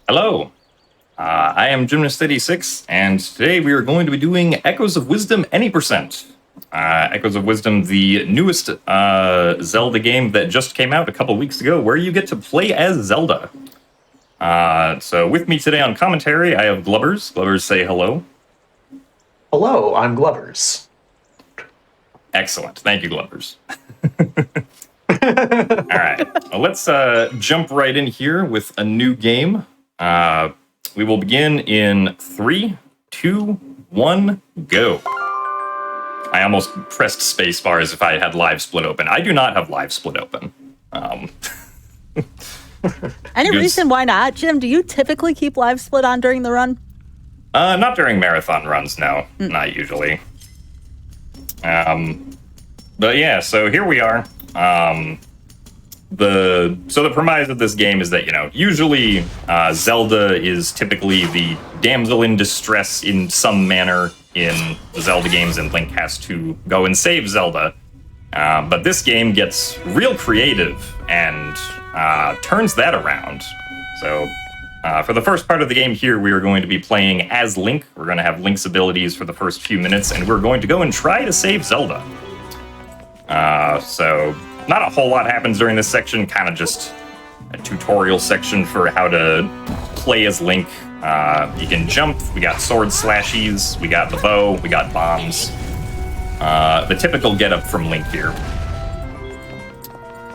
Hello, I am gymnast86, and today we are going to be doing Echoes of Wisdom Any Percent. Echoes of Wisdom, the newest Zelda game that just came out a couple weeks ago, where you get to play as Zelda. So with me today on commentary, I have Glubbers. Glubbers, say hello. Hello, I'm Glubbers. Excellent. Thank you, Glubbers. All right, well, let's jump right in here with a new game. We will begin in 3, 2, 1, go. I almost pressed spacebar as if I had live split open. I do not have live split open. Any reason why not? Jim, do you typically keep live split on during the run? Not during marathon runs, no. Not usually. But yeah, so here we are. The premise of this game is that, usually Zelda is typically the damsel in distress in some manner in the Zelda games, and Link has to go and save Zelda. But this game gets real creative and turns that around. So for the first part of the game here, we are going to be playing as Link. We're going to have Link's abilities for the first few minutes, and we're going to go and try to save Zelda. So not a whole lot happens during this section, kind of just a tutorial section for how to play as Link. You can jump, we got sword slashies, we got the bow, we got bombs. The typical getup from Link here.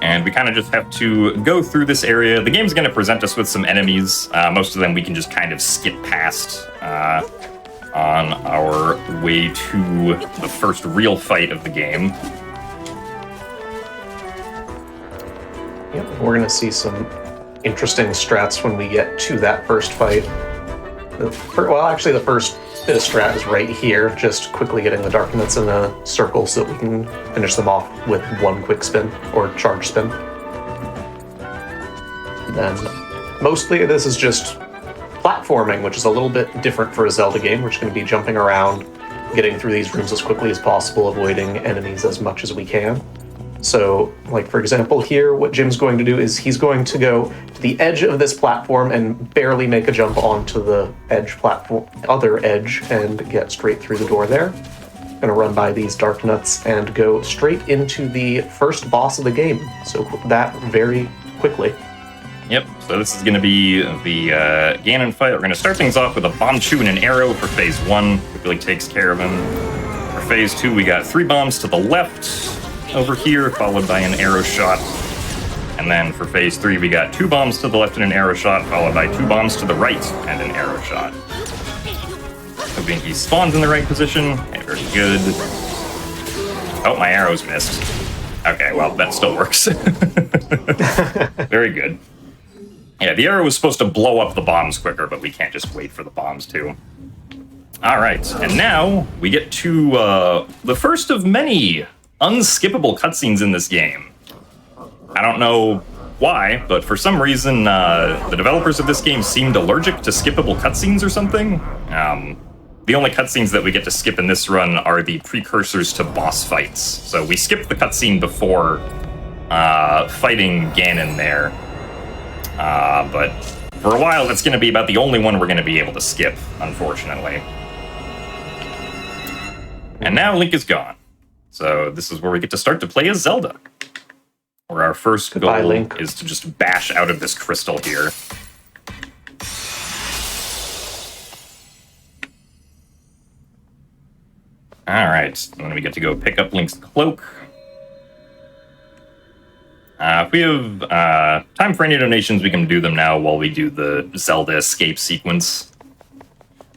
And we kind of just have to go through this area. The game's going to present us with some enemies. Most of them we can just kind of skip past on our way to the first real fight of the game. Yep, we're going to see some interesting strats when we get to that first fight. The first bit of strat is right here, just quickly getting the Dark Nuts in a circle so that we can finish them off with one quick spin, or charge spin. And then, mostly this is just platforming, which is a little bit different for a Zelda game. We're just going to be jumping around, getting through these rooms as quickly as possible, avoiding enemies as much as we can. So, like, for example, here, what Jim's going to do is he's going to go to the edge of this platform and barely make a jump onto the other edge, and get straight through the door there. Gonna run by these Dark Nuts and go straight into the first boss of the game. So that very quickly. Yep, so this is going to be the Ganon fight. We're going to start things off with a Bombchu and an arrow for phase 1. Quickly takes care of him. For phase 2, we got 3 bombs to the left over here, followed by an arrow shot. And then for phase 3, we got 2 bombs to the left and an arrow shot, followed by 2 bombs to the right and an arrow shot. Hoping he spawns in the right position. Okay, very good. Oh, my arrows missed. Okay, well, that still works. Very good. Yeah, the arrow was supposed to blow up the bombs quicker, but we can't just wait for the bombs to. All right, and now we get to the first of many unskippable cutscenes in this game. I don't know why, but for some reason, the developers of this game seemed allergic to skippable cutscenes or something. The only cutscenes that we get to skip in this run are the precursors to boss fights. So we skipped the cutscene before fighting Ganon there. But for a while, that's going to be about the only one we're going to be able to skip, unfortunately. And now Link is gone. So this is where we get to start to play as Zelda. Where our first goal Link. is to just bash out of this crystal here. Alright, and then we get to go pick up Link's cloak. If we have time for any donations, we can do them now while we do the Zelda escape sequence.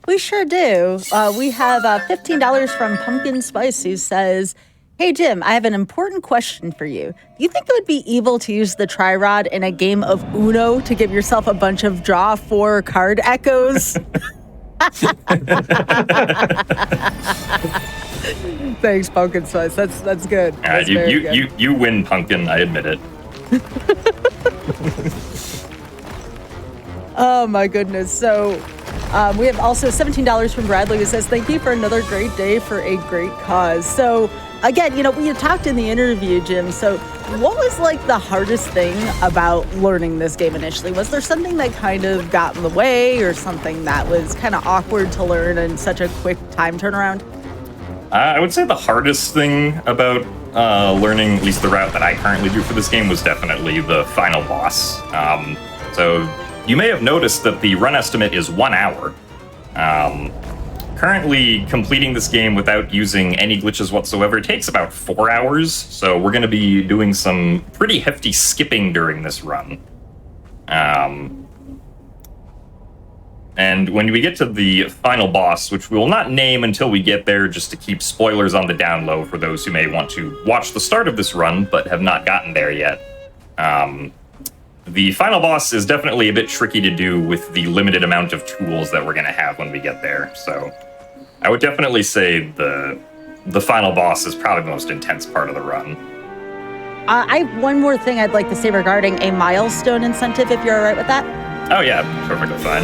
We sure do. We have $15 from Pumpkin Spice, who says, "Hey Jim, I have an important question for you. Do you think it would be evil to use the tri-rod in a game of Uno to give yourself a bunch of draw 4 card echoes?" Thanks, Pumpkin Spice. That's good. That's you win, Pumpkin. I admit it. Oh my goodness. So we have also $17 from Bradley, who says, "Thank you for another great day for a great cause." So again, we had talked in the interview, Jim. So what was like the hardest thing about learning this game initially? Was there something that kind of got in the way or something that was kind of awkward to learn in such a quick time turnaround? I would say the hardest thing about learning, at least the route that I currently do for this game, was definitely the final boss. So you may have noticed that the run estimate is 1 hour. Currently, completing this game without using any glitches whatsoever takes about 4 hours, so we're going to be doing some pretty hefty skipping during this run. And when we get to the final boss, which we will not name until we get there, just to keep spoilers on the down low for those who may want to watch the start of this run but have not gotten there yet. The final boss is definitely a bit tricky to do with the limited amount of tools that we're going to have when we get there, so I would definitely say the final boss is probably the most intense part of the run. I have one more thing I'd like to say regarding a milestone incentive, if you're all right with that. Oh yeah, perfectly fine.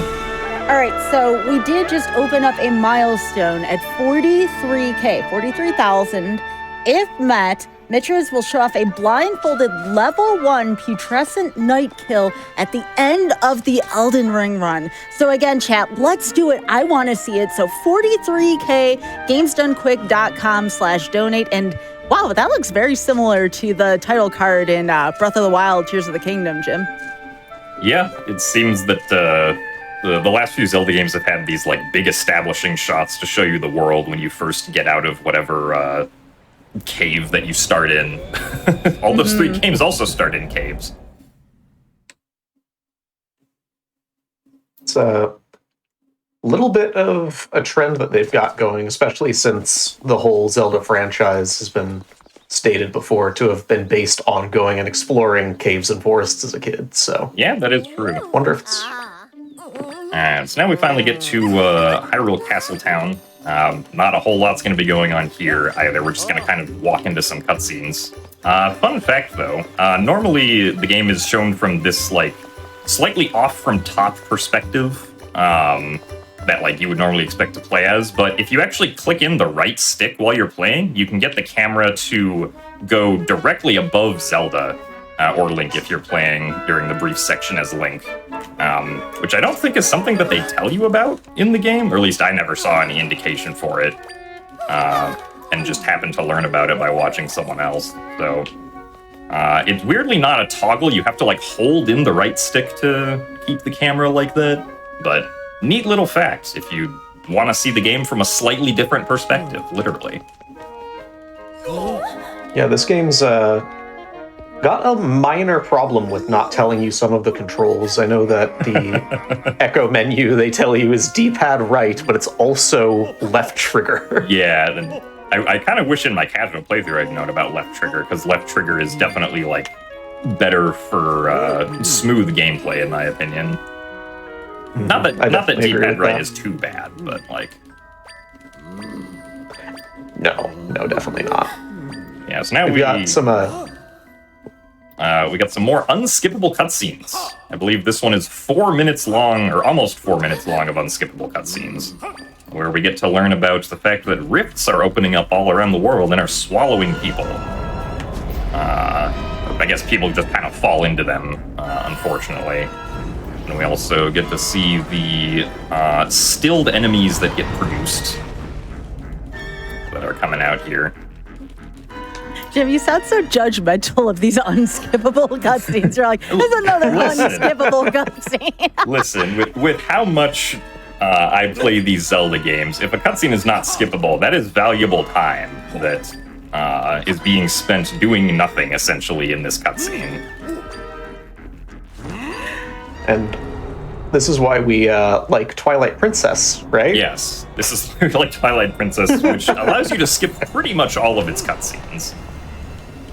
All right, so we did just open up a milestone at 43,000. If met, Mitras will show off a blindfolded level 1 putrescent night kill at the end of the Elden Ring run. So again, chat, let's do it. I want to see it. So 43K, gamesdonequick.com/donate. And wow, that looks very similar to the title card in Breath of the Wild, Tears of the Kingdom, Jim. Yeah, it seems that the last few Zelda games have had these like big establishing shots to show you the world when you first get out of whatever cave that you start in. All those 3 games also start in caves. It's a little bit of a trend that they've got going, especially since the whole Zelda franchise has been stated before to have been based on going and exploring caves and forests as a kid. So yeah, that is true. Wonder if it's... And so now we finally get to Hyrule Castle Town. Not a whole lot's going to be going on here either. We're just going to kind of walk into some cutscenes. Fun fact, though, normally the game is shown from this, like, slightly off from top perspective that, like, you would normally expect to play as. But if you actually click in the right stick while you're playing, you can get the camera to go directly above Zelda, or Link if you're playing during the brief section as Link. Which I don't think is something that they tell you about in the game, or at least I never saw any indication for it, and just happened to learn about it by watching someone else. So it's weirdly not a toggle. You have to like hold in the right stick to keep the camera like that, but neat little fact if you want to see the game from a slightly different perspective, literally. Yeah, this game's got a minor problem with not telling you some of the controls. I know that the Echo menu, they tell you is D-pad right, but it's also left trigger. Yeah, and I kind of wish in my casual playthrough I'd known about left trigger, because left trigger is definitely, like, better for smooth gameplay, in my opinion. Not that D-pad right is too bad, but, like... No, definitely not. Yeah, so now we got some... we got some more unskippable cutscenes. I believe this one is 4 minutes long, or almost 4 minutes long of unskippable cutscenes, where we get to learn about the fact that rifts are opening up all around the world and are swallowing people. I guess people just kind of fall into them, unfortunately. And we also get to see the stilled enemies that get produced that are coming out here. Jim, you sound so judgmental of these unskippable cutscenes. You're like, there's another unskippable cutscene. Listen, with how much I play these Zelda games, if a cutscene is not skippable, that is valuable time that is being spent doing nothing, essentially, in this cutscene. And this is why we like Twilight Princess, right? Yes, this is like Twilight Princess, which allows you to skip pretty much all of its cutscenes.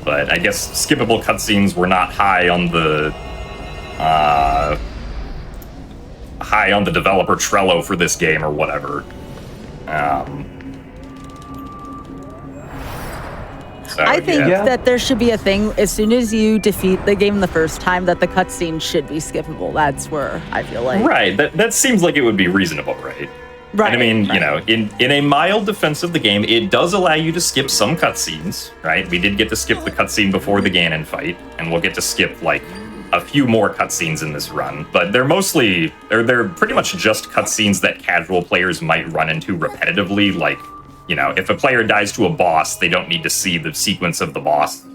But I guess skippable cutscenes were not high on the developer Trello for this game or whatever. So, I think that there should be a thing as soon as you defeat the game the first time that the cutscene should be skippable. That's where I feel like. Right. That seems like it would be reasonable, right? Right. And I mean, you know, in a mild defense of the game, it does allow you to skip some cutscenes, right? We did get to skip the cutscene before the Ganon fight, and we'll get to skip, like, a few more cutscenes in this run. But they're pretty much just cutscenes that casual players might run into repetitively. Like, you know, if a player dies to a boss, they don't need to see the sequence of the boss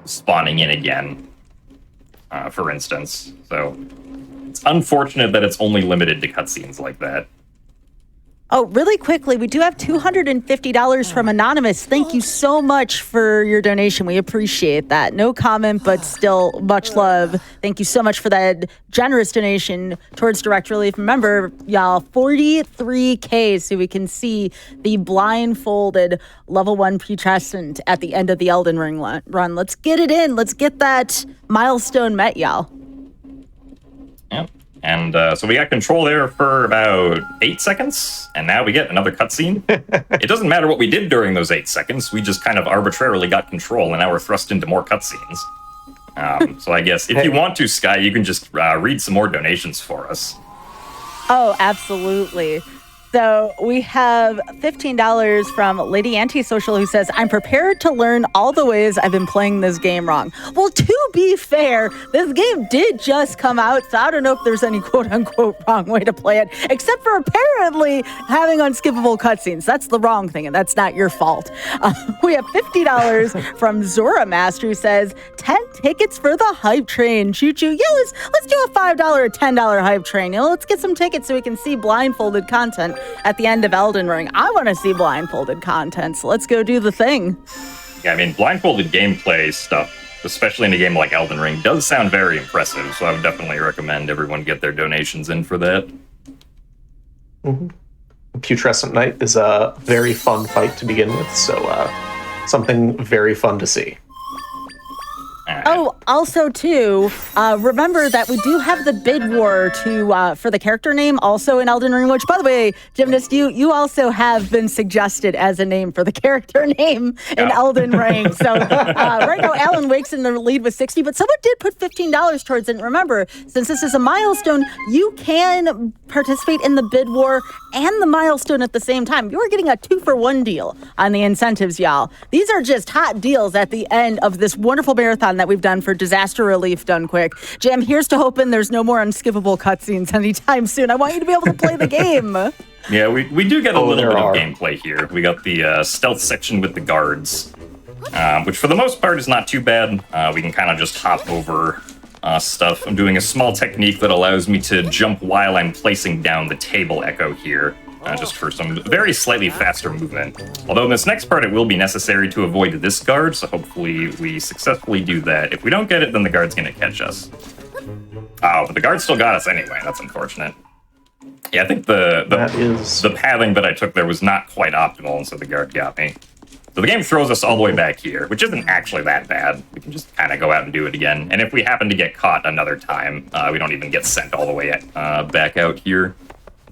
spawning in again, for instance. So it's unfortunate that it's only limited to cutscenes like that. Oh, really quickly, we do have $250 from Anonymous. Thank you so much for your donation. We appreciate that. No comment, but still much love. Thank you so much for that generous donation towards Direct Relief. Remember, y'all, 43K so we can see the blindfolded level 1 Putrescent at the end of the Elden Ring run. Let's get it in. Let's get that milestone met, y'all. Yep. And so we got control there for about 8 seconds, and now we get another cutscene. It doesn't matter what we did during those 8 seconds, we just kind of arbitrarily got control, and now we're thrust into more cutscenes. So I guess if you want to, Sky, you can just read some more donations for us. Oh, absolutely. So we have $15 from Lady Antisocial, who says, I'm prepared to learn all the ways I've been playing this game wrong. Well, to be fair, this game did just come out, so I don't know if there's any quote-unquote wrong way to play it, except for apparently having unskippable cutscenes. That's the wrong thing, and that's not your fault. We have $50 from Zora Master, who says, 10 tickets for the hype train. Choo-choo. Yeah, let's do a $5 or $10 hype train. You know, let's get some tickets so we can see blindfolded content at the end of Elden Ring. I want to see blindfolded content, so let's go do the thing. Yeah, I mean, blindfolded gameplay stuff, especially in a game like Elden Ring, does sound very impressive, so I would definitely recommend everyone get their donations in for that. Mm-hmm. Putrescent Knight is a very fun fight to begin with, so something very fun to see. Oh, also, too, remember that we do have the bid war for the character name also in Elden Ring, which, by the way, Gymnast, you also have been suggested as a name for the character name in Elden Ring. So right now, Alan Wake's in the lead with 60, but someone did put $15 towards it. And remember, since this is a milestone, you can participate in the bid war and the milestone at the same time. You're getting a 2-for-1 deal on the incentives, y'all. These are just hot deals at the end of this wonderful marathon that we've done for disaster relief done quick. Jim, here's to hoping there's no more unskippable cutscenes anytime soon. I want you to be able to play the game. Yeah, we do get a little bit of gameplay here. We got the stealth section with the guards, which for the most part is not too bad. We can kind of just hop over stuff. I'm doing a small technique that allows me to jump while I'm placing down the table echo here, just for some very slightly faster movement. Although in this next part it will be necessary to avoid this guard, so hopefully we successfully do that. If we don't get it, then the guard's going to catch us. Oh, but the guard still got us anyway. That's unfortunate. Yeah, I think the pathing that I took there was not quite optimal, and so the guard got me. So the game throws us all the way back here, which isn't actually that bad. We can just kind of go out and do it again. And if we happen to get caught another time, we don't even get sent all the way back out here.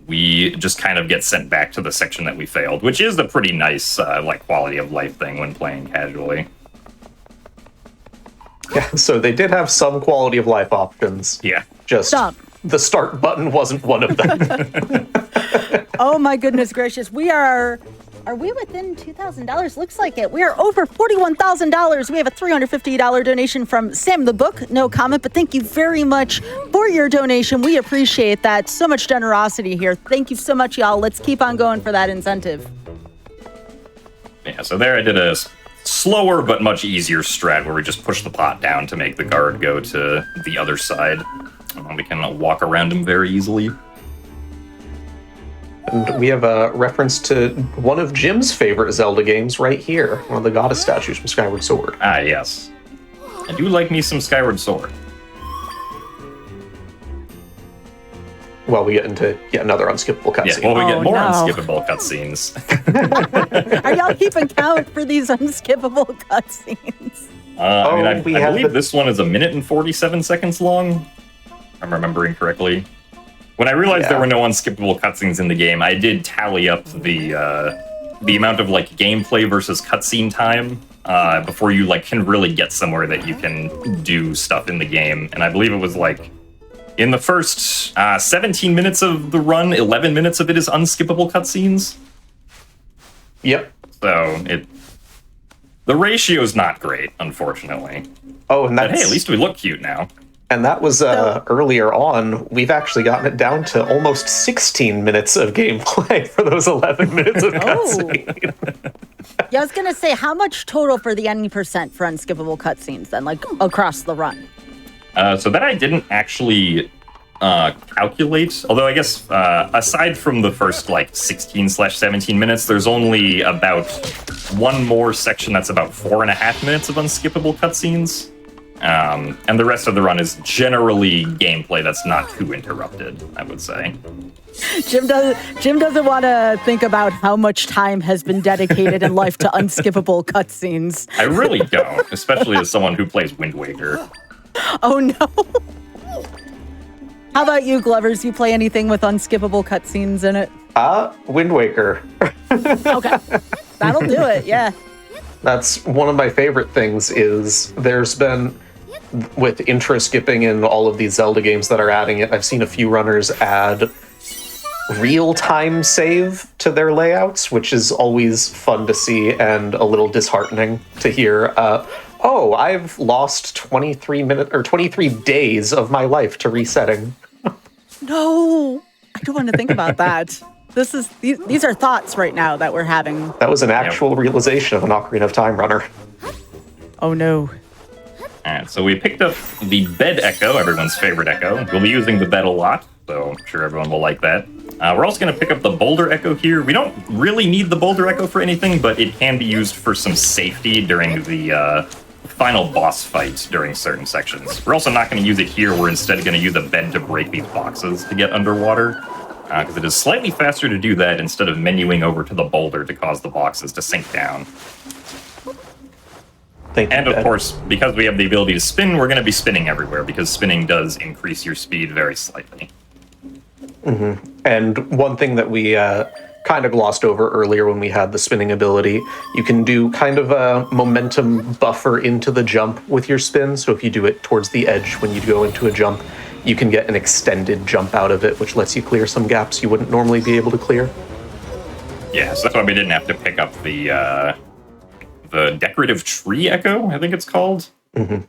We just kind of get sent back to the section that we failed, which is a pretty nice like quality of life thing when playing casually. Yeah, so they did have some quality of life options. Yeah. Just the start button wasn't one of them. Oh my goodness gracious. Are we within $2,000? Looks like it. We are over $41,000. We have a $350 donation from Sam the Book. No comment, but thank you very much for your donation. We appreciate that. So much generosity here. Thank you so much, y'all. Let's keep on going for that incentive. Yeah, so there I did a slower but much easier strat where we just push the pot down to make the guard go to the other side. And we can walk around him very easily. And we have a reference to one of Jim's favorite Zelda games right here, one of the goddess statues from Skyward Sword. Ah, yes. I do like me some Skyward Sword. Well, we get into yet another unskippable cutscene. Yeah, well, we get more unskippable cutscenes. Are y'all keeping count for these unskippable cutscenes? I believe this one is 1 minute and 47 seconds long, if I'm remembering correctly. When I realized there were no unskippable cutscenes in the game, I did tally up the amount of like gameplay versus cutscene time before you like can really get somewhere that you can do stuff in the game. And I believe it was like In the first 17 minutes of the run, 11 minutes of it is unskippable cutscenes. Yep. So the ratio is not great, unfortunately. Oh, and But hey, at least we look cute now. And that was earlier on. We've actually gotten it down to almost 16 minutes of gameplay for those 11 minutes of cutscene. Yeah, I was going to say, how much total for the any percent for unskippable cutscenes then, like across the run? So that I didn't actually calculate. Although I guess aside from the first like 16/17 minutes, there's only about one more section that's about 4.5 minutes of unskippable cutscenes. And the rest of the run is generally gameplay that's not too interrupted, I would say. Jim doesn't want to think about how much time has been dedicated in life to unskippable cutscenes. I really don't, especially as someone who plays Wind Waker. Oh no. How about you, Glubbers? You play anything with unskippable cutscenes in it? Wind Waker. Okay. That'll do it, yeah. That's one of my favorite things is there's been, with intro skipping in all of these Zelda games that are adding it, I've seen a few runners add real-time save to their layouts, which is always fun to see and a little disheartening to hear. Oh, I've lost 23 days of my life to resetting. No, I don't want to think about that. These are thoughts right now that we're having. That was an actual realization of an Ocarina of Time runner. Oh no. Alright, so we picked up the bed echo, everyone's favorite echo. We'll be using the bed a lot, so I'm sure everyone will like that. We're also going to pick up the boulder echo here. We don't really need the boulder echo for anything, but it can be used for some safety during the final boss fight during certain sections. We're also not going to use it here. We're instead going to use a bed to break these boxes to get underwater, because it is slightly faster to do that instead of menuing over to the boulder to cause the boxes to sink down. And of course, because we have the ability to spin, we're going to be spinning everywhere, because spinning does increase your speed very slightly. Mm-hmm. And one thing that we kind of glossed over earlier when we had the spinning ability, you can do kind of a momentum buffer into the jump with your spin. So if you do it towards the edge when you go into a jump, you can get an extended jump out of it, which lets you clear some gaps you wouldn't normally be able to clear. Yeah, so that's why we didn't have to pick up the decorative tree echo, I think it's called. Mm-hmm.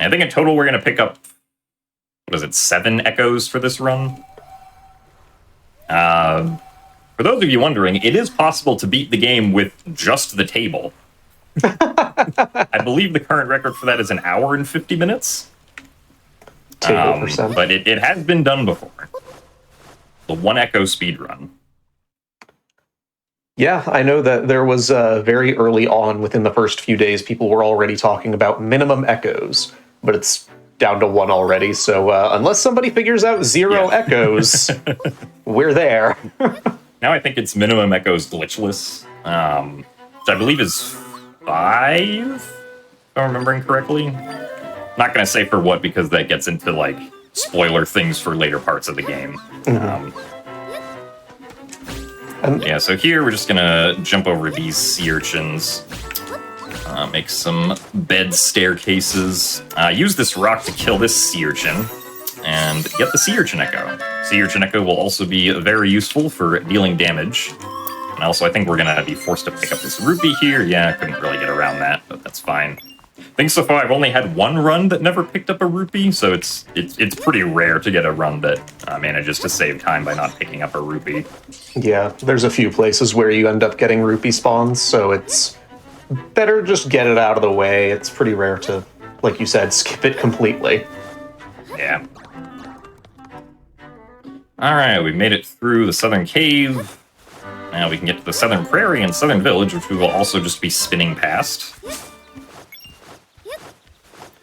I think in total we're going to pick up, 7 echoes for this run? For those of you wondering, it is possible to beat the game with just the table. I believe the current record for that is 1 hour and 50 minutes. But it has been done before. The 1 echo speed run. Yeah, I know that there was very early on within the first few days, people were already talking about minimum echoes, but it's down to 1 already. So unless somebody figures out 0 echoes, we're there. Now I think it's minimum echoes glitchless, which I believe is 5, if I'm remembering correctly. Not going to say for what, because that gets into, like, spoiler things for later parts of the game. Mm-hmm. Yeah, so here we're just going to jump over these sea urchins, make some bed staircases, use this rock to kill this sea urchin, and get the sea urchin echo. Sea urchin echo will also be very useful for dealing damage. And also, I think we're going to be forced to pick up this rupee here. Yeah, I couldn't really get around that, but that's fine. I think so far I've only had 1 run that never picked up a rupee, so it's pretty rare to get a run that manages to save time by not picking up a rupee. Yeah, there's a few places where you end up getting rupee spawns, so it's better just get it out of the way. It's pretty rare to, like you said, skip it completely. Yeah. Alright, we made it through the southern cave. Now we can get to the southern prairie and southern village, which we will also just be spinning past.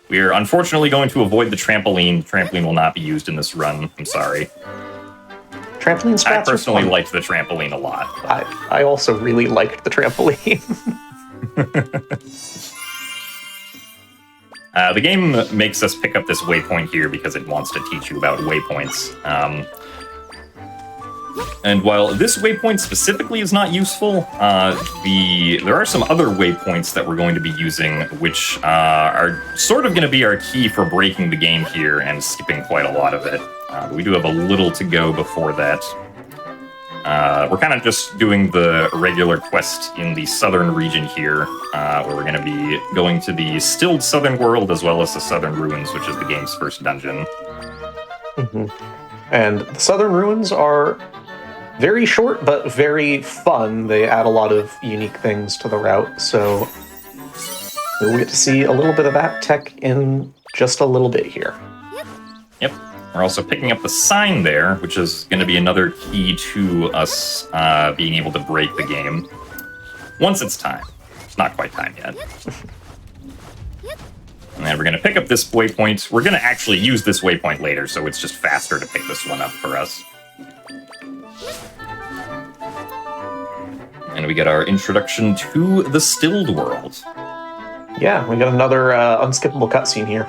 We are unfortunately going to avoid the trampoline. The trampoline will not be used in this run. I'm sorry. Trampoline strats I personally liked the trampoline a lot. I also really liked the trampoline. The game makes us pick up this waypoint here because it wants to teach you about waypoints. And while this waypoint specifically is not useful, there are some other waypoints that we're going to be using, which are sort of going to be our key for breaking the game here and skipping quite a lot of it. But we do have a little to go before that. We're kind of just doing the regular quest in the southern region here, where we're going to be going to the stilled southern world as well as the southern ruins, which is the game's first dungeon. Mm-hmm. And the southern ruins are very short, but very fun. They add a lot of unique things to the route, so we'll get to see a little bit of that tech in just a little bit here. Yep. We're also picking up the sign there, which is going to be another key to us being able to break the game. Once it's time. It's not quite time yet. And then we're going to pick up this waypoint. We're going to actually use this waypoint later, so it's just faster to pick this one up for us. And we get our introduction to the Stilled World. Yeah, we got another unskippable cutscene here.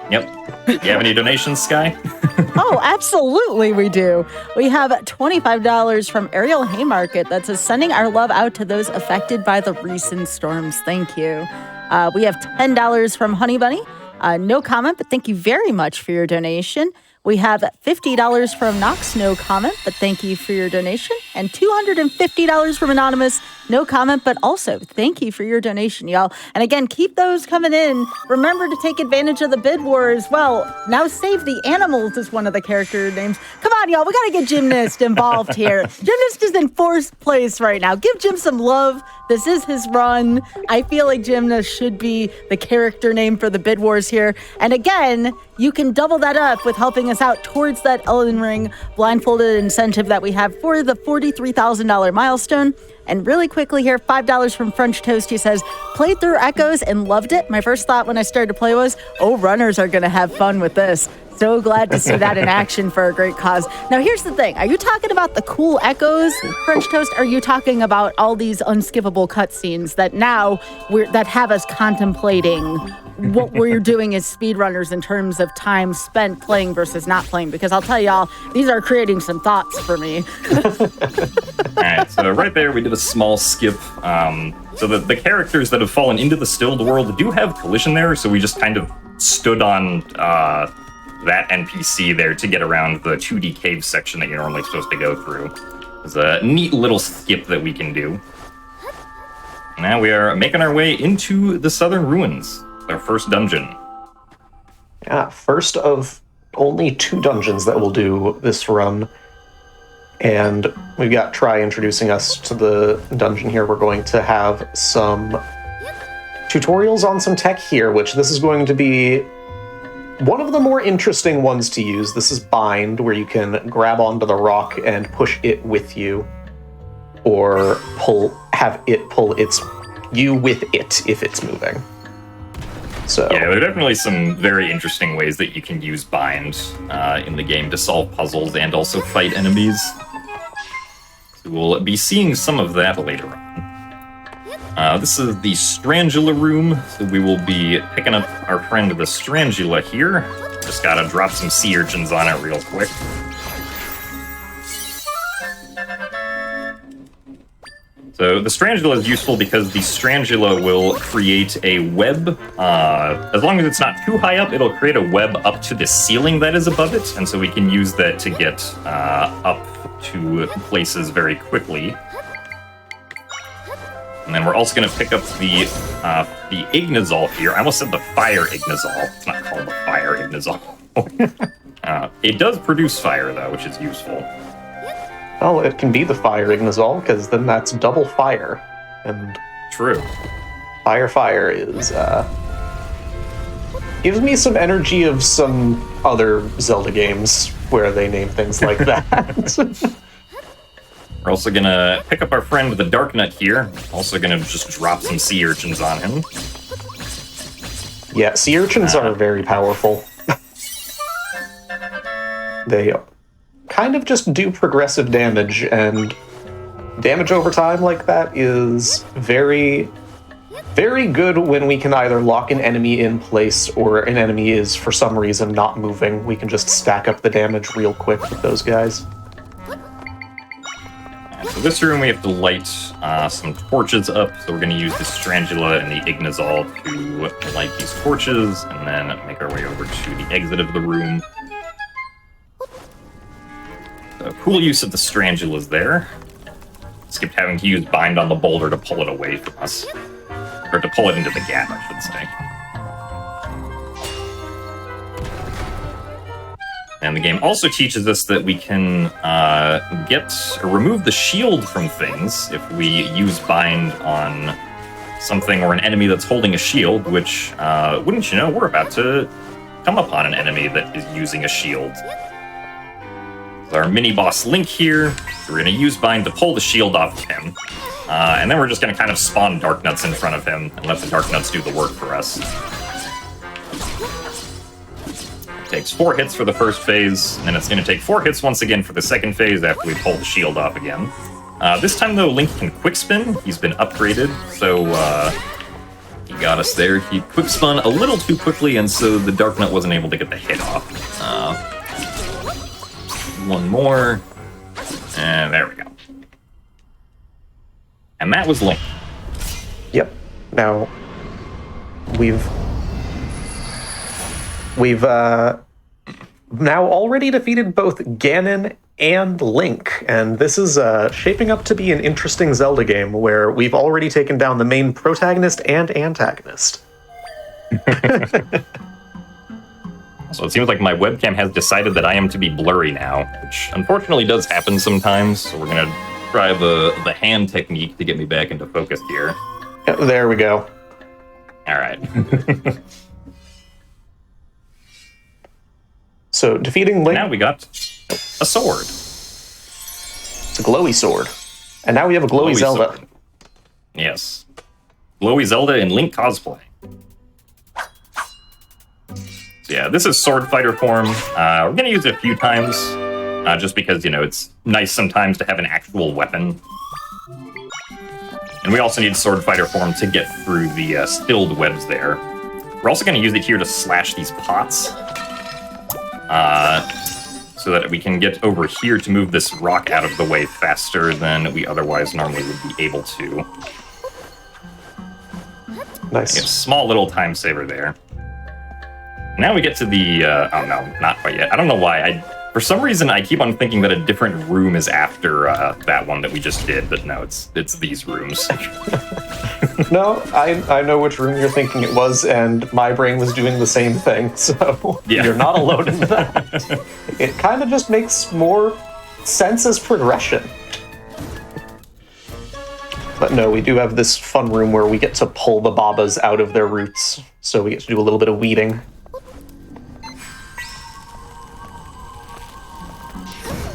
Yep. You have any donations, Sky? Oh, absolutely we do. We have $25 from Ariel Haymarket that says, sending our love out to those affected by the recent storms. Thank you. We have $10 from Honey Bunny. No comment, but thank you very much for your donation. We have $50 from Knox, no comment, but thank you for your donation. And $250 from Anonymous, no comment, but also thank you for your donation, y'all. And again, keep those coming in. Remember to take advantage of the bid war as well. Now Save the Animals is one of the character names. Come on, y'all, we got to get Gymnast involved here. Gymnast is in fourth place right now. Give Jim some love. This is his run. I feel like Gymnast should be the character name for the bid wars here. And again, you can double that up with helping us out towards that Elden Ring blindfolded incentive that we have for the $43,000 milestone. And really quickly here, $5 from French Toast. He says, played through Echoes and loved it. My first thought when I started to play was, oh, runners are going to have fun with this. So glad to see that in action for a great cause. Now, here's the thing. Are you talking about the cool echoes, French Toast? Or are you talking about all these unskippable cutscenes that now that have us contemplating what we're doing as speedrunners in terms of time spent playing versus not playing? Because I'll tell y'all, these are creating some thoughts for me. All right, so right there we did a small skip. So the characters that have fallen into the Stilled World do have collision there, so we just kind of stood on that NPC there to get around the 2D cave section that you're normally supposed to go through. It's a neat little skip that we can do. Now we are making our way into the Southern Ruins, our first dungeon. Yeah, first of only 2 dungeons that we'll do this run. And we've got Try introducing us to the dungeon here. We're going to have some tutorials on some tech here, which this is going to be one of the more interesting ones to use. This is Bind, where you can grab onto the rock and push it with you, or have it pull you with it if it's moving. So yeah, there are definitely some very interesting ways that you can use Bind in the game to solve puzzles and also fight enemies. So we'll be seeing some of that later on. This is the Strangula room, so we will be picking up our friend the Strangula here. Just gotta drop some sea urchins on it real quick. So the Strangula is useful because the Strangula will create a web. As long as it's not too high up, it'll create a web up to the ceiling that is above it, and so we can use that to get up to places very quickly. And then we're also going to pick up the Ignazol here. I almost said the Fire Ignazol. It's not called the Fire Ignazol. It does produce fire, though, which is useful. Well, it can be the Fire Ignazol, because then that's double fire. And true. Fire is, gives me some energy of some other Zelda games where they name things like that. We're also going to pick up our friend the Dark Nut here. Also going to just drop some sea urchins on him. Yeah, sea urchins are very powerful. They kind of just do progressive damage, and damage over time like that is very, very good when we can either lock an enemy in place or an enemy is, for some reason, not moving. We can just stack up the damage real quick with those guys. So this room we have to light some torches up. So we're going to use the Strangula and the Ignazol to light these torches, and then make our way over to the exit of the room. So cool use of the Strangulas there. Skipped having to use Bind on the boulder to pull it away from us. Or to pull it into the gap, I should say. And the game also teaches us that we can remove the shield from things if we use Bind on something or an enemy that's holding a shield, which, wouldn't you know, we're about to come upon an enemy that is using a shield. So our mini-boss Link here, we're going to use Bind to pull the shield off of him. And then we're just going to kind of spawn Dark Nuts in front of him and let the Dark Nuts do the work for us. Takes 4 hits for the first phase, and then it's going to take 4 hits once again for the second phase after we pull the shield off again. This time, though, Link can quick spin. He's been upgraded, so he got us there. He quick spun a little too quickly, and so the Dark Nut wasn't able to get the hit off. One more, and there we go. And that was Link. Yep. Now, we've now already defeated both Ganon and Link, and this is shaping up to be an interesting Zelda game where we've already taken down the main protagonist and antagonist. So it seems like my webcam has decided that I am to be blurry now, which unfortunately does happen sometimes, so we're going to try the hand technique to get me back into focus here. There we go. All right. So, defeating Link... Now we got a sword. It's a glowy sword. And now we have a glowy Zelda. Sword. Yes. Glowy Zelda in Link cosplay. So yeah, this is sword fighter form. We're going to use it a few times, just because, you know, it's nice sometimes to have an actual weapon. And we also need sword fighter form to get through the stilled webs there. We're also going to use it here to slash these pots. So that we can get over here to move this rock out of the way faster than we otherwise normally would be able to. Nice. A small little time saver there. Now we get to the, oh no, not quite yet. I don't know why. For some reason, I keep on thinking that a different room is after that one that we just did, but no, it's these rooms. No, I know which room you're thinking it was, and my brain was doing the same thing, so yeah. You're not alone in that. It kind of just makes more sense as progression. But no, we do have this fun room where we get to pull the Babas out of their roots, so we get to do a little bit of weeding.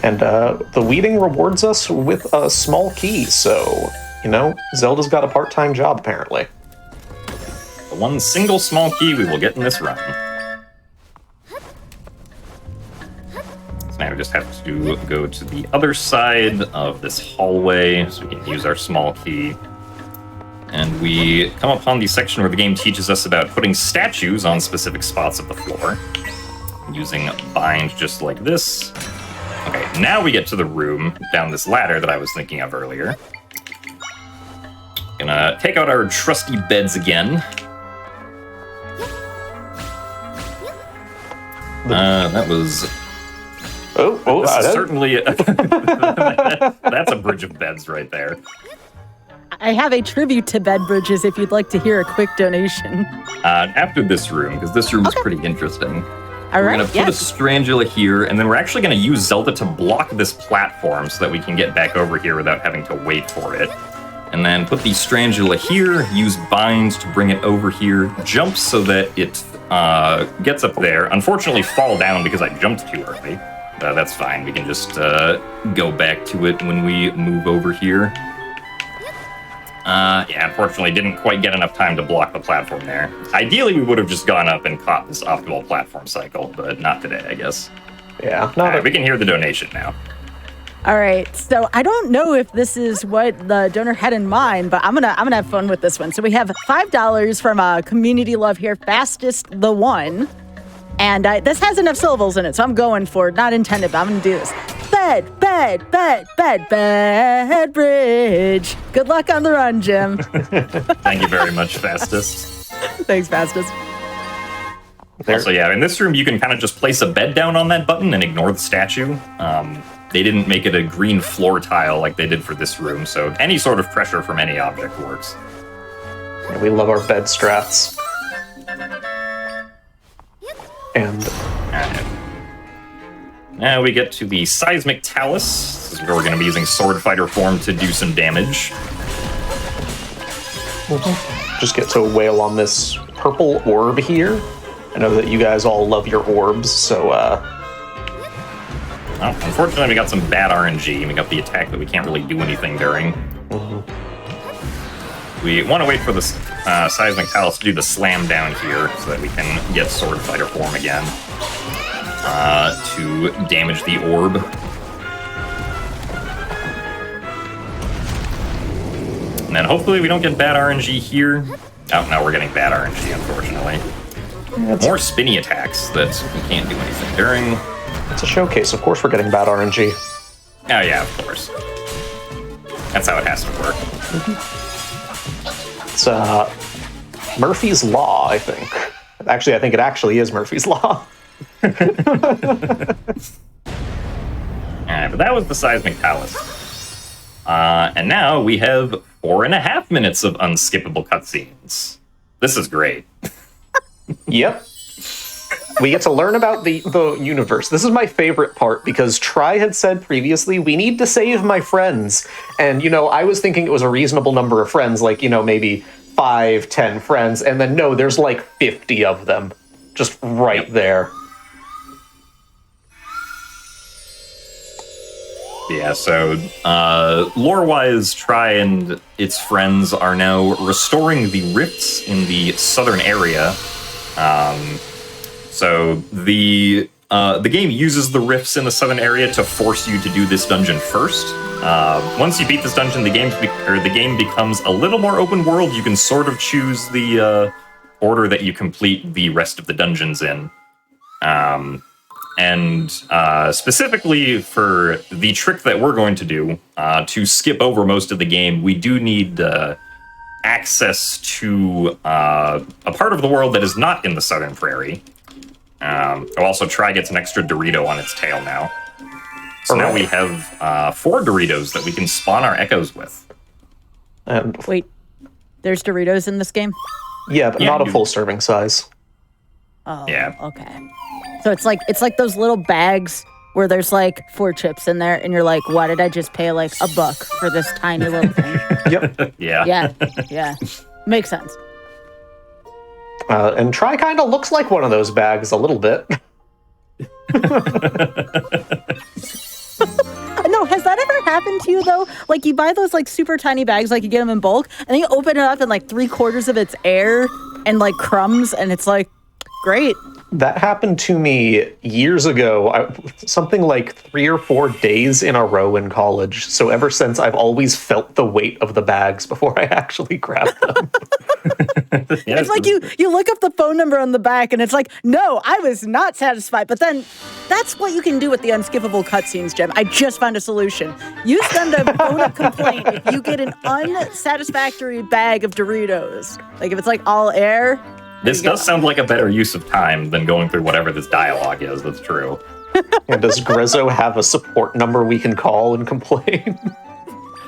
And the weeding rewards us with a small key, so, you know, Zelda's got a part-time job, apparently. The one single small key we will get in this run. So now we just have to go to the other side of this hallway, so we can use our small key. And we come upon the section where the game teaches us about putting statues on specific spots of the floor, using Bind just like this. Okay, now we get to the room down this ladder that I was thinking of earlier. Gonna take out our trusty beds again. That was... this is certainly... That's a bridge of beds right there. I have a tribute to bed bridges if you'd like to hear a quick donation. After this room, because this room is pretty interesting. All we're right, going to put a Strangula here, and then we're actually going to use Zelda to block this platform so that we can get back over here without having to wait for it. And then put the Strangula here, use Bind to bring it over here, jump so that it gets up there. Unfortunately, fall down because I jumped too early. That's fine. We can just go back to it when we move over here. Yeah, unfortunately, didn't quite get enough time to block the platform there. Ideally, we would have just gone up and caught this optimal platform cycle, but not today, I guess. Yeah. Right, we can hear the donation now. All right, so I don't know if this is what the donor had in mind, but I'm gonna have fun with this one. So we have $5 from Community Love here, Fastest the One, and this has enough syllables in it, so I'm going for it. Not intended, but I'm gonna do this. bed bridge. Good luck on the run, Jim. Thank you very much, Fastest. Thanks, Fastest. Also, yeah, in this room, you can kind of just place a bed down on that button and ignore the statue. They didn't make it a green floor tile like they did for this room, so any sort of pressure from any object works. Yeah, we love our bed strats. And now we get to the Seismic Talus. This is where we're going to be using Sword Fighter form to do some damage. just get to wail on this purple orb here. I know that you guys all love your orbs, so Well, unfortunately, we got some bad RNG. We got the attack that we can't really do anything during. We want to wait for the Seismic Talus to do the slam down here so that we can get Sword Fighter form again to damage the orb. And then hopefully we don't get bad RNG here. Oh, no, we're getting bad RNG, unfortunately. More spinny attacks that we can't do anything during. It's a showcase. Of course we're getting bad RNG. Oh, yeah, of course. That's how it has to work. It's Murphy's Law, I think. Actually, I think it actually is Murphy's Law. Alright, but that was the Seismic Talus. And now we have 4.5 minutes of unskippable cutscenes. This is great. Yep. We get to learn about the universe. This is my favorite part because Tri had said previously, we need to save my friends. And, I was thinking it was a reasonable number of friends, like, maybe 5, 10 friends. And then, no, there's like 50 of them just right there. Yeah, so lore-wise, Tri and its friends are now restoring the rifts in the southern area. So the game uses the rifts in the southern area to force you to do this dungeon first. Once you beat this dungeon, the game becomes a little more open world. You can sort of choose the order that you complete the rest of the dungeons in. And specifically for the trick that we're going to do, to skip over most of the game, we do need access to a part of the world that is not in the Southern Prairie. Also, Tri gets an extra Dorito on its tail now. So now we have 4 Doritos that we can spawn our echoes with. Wait, there's Doritos in this game? Yeah, but not a full serving size. Oh, yeah. Okay. So it's like those little bags where there's like 4 chips in there, and you're like, why did I just pay like $1 for this tiny little thing? Yep. Yeah. Yeah. Makes sense. And Tri kind of looks like one of those bags a little bit. No, has that ever happened to you though? Like you buy those like super tiny bags, like you get them in bulk, and then you open it up and like 3/4 of it's air and like crumbs, and it's like, great. That happened to me years ago, something like 3 or 4 days in a row in college. So ever since, I've always felt the weight of the bags before I actually grab them. Yeah, it's like you look up the phone number on the back, and it's like, no, I was not satisfied. But then that's what you can do with the unskippable cutscenes, Jim. I just found a solution. You send a phone up complaint if you get an unsatisfactory bag of Doritos. Like if it's like all air. This does sound like a better use of time than going through whatever this dialogue is. That's true. And does Grezzo have a support number we can call and complain?